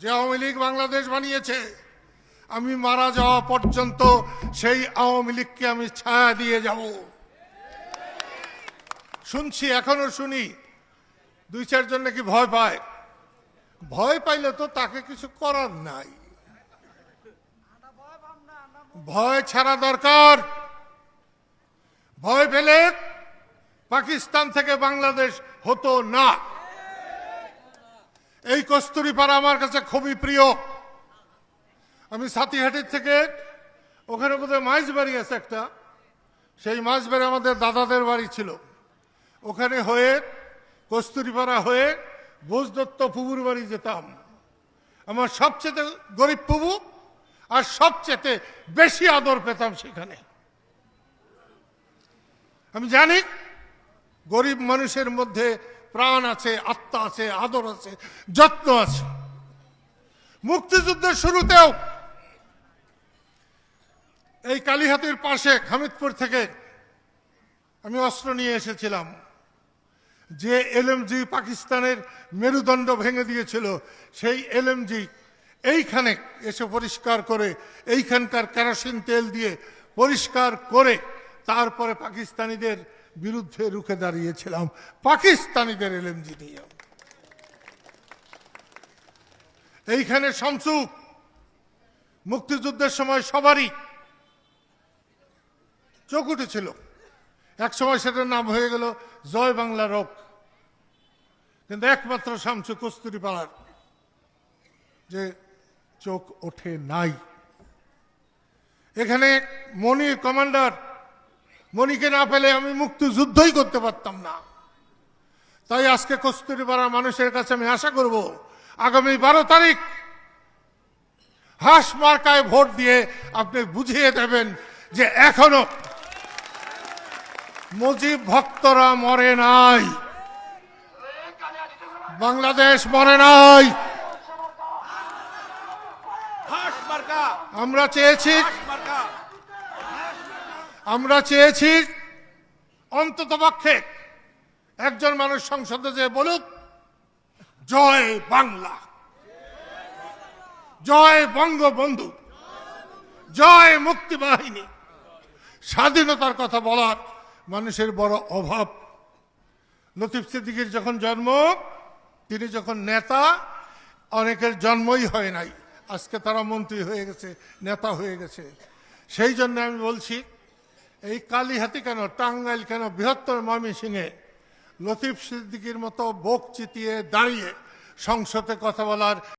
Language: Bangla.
যে আওয়ামী লীগ বাংলাদেশ বানিয়েছে, আমি মারা যাওয়া পর্যন্ত সেই আওয়ামী লীগকে আমি ছায়া দিয়ে যাব। শুনছি, এখনো শুনি দুই চারজন নাকি ভয় পায়। ভয় পাইলে তো তাকে কিছু করার নাই, ভয় ছাড়া দরকার। ভয় পেলে পাকিস্তান থেকে বাংলাদেশ হতো না। এই কস্তুরীপাড়া আমার কাছে খুবই প্রিয়। আমি সাতিহাটির থেকে, ওখানে বোধহয় মাইজবাড়ি আছে একটা, সেই মাইজবাড়ি আমাদের দাদাদের বাড়ি ছিল। ওখানে হয়ে কস্তুরীপাড়া হয়ে বোসদত্ত ফুবুর বাড়ি যেতাম। আমার সবচেয়ে গরিব ফুবু আর সবচেয়ে বেশি আদর পেতাম সেখানে। আমি জানি গরিব মানুষের মধ্যে প্রাণ আছে, আত্মা আছে, আদর আছে, যত্ন আছে। মুক্তিযুদ্ধের শুরুতেও এই কালীহাতির পাশে হামিদপুর থেকে আমি অস্ত্র নিয়ে এসেছিলাম। যে এলএমজি পাকিস্তানের মেরুদণ্ড ভেঙে দিয়েছিল, সেই এলএমজি এইখানে এসে পরিষ্কার করে, এইখানকার কেরোসিন তেল দিয়ে পরিষ্কার করে তারপরে পাকিস্তানিদের বিরুদ্ধে রুখে দাঁড়িয়েছিলাম, পাকিস্তানিদের এলএমজি নিয়ে। এইখানে শামসু মুক্তিযুদ্ধের সময় সবারই চোখ উঠেছিল। এক সময় সেটার নাম হয়ে গেল জয় বাংলা রোগ, কিন্তু একমাত্র শামসু কস্তুরীপাড়ার যে চোখ ওঠে নাই। এখানে মনি কমান্ডার, মনিকে না পেলে আমি মুক্তিযুদ্ধই করতে পারতাম না। তাই আজকে কস্তুরীপাড়ার মানুষের কাছে আমি আশা করব, আগামী 12 তারিখ হাঁস মার্কায় ভোট দিয়ে আপনি বুঝিয়ে দেবেন যে এখনো মুজিব ভক্তরা মরে নাই, বাংলাদেশ মরে নাই। আমরা চেয়েছি অন্ততপক্ষে একজন মানুষ সংসদে যে বলুক, জয় বাংলা, জয় বঙ্গবন্ধু, জয় মুক্তি বাহিনী। স্বাধীনতার কথা বলার মানুষের বড় অভাব। লতিফ সিদ্দিকীর যখন জন্ম, তিনি যখন নেতা, অনেকের জন্মই হয় নাই, আজকে তারা মন্ত্রী হয়ে গেছে, নেতা হয়ে গেছে। সেই জন্য আমি বলছি, এই কালীহাতি কেন, টাঙ্গাইল কেন, বৃহত্তর ময়মনসিংহে লতিফ সিদ্দিকীর মতো বুক চিতিয়ে দাঁড়িয়ে সংসদে কথা বলার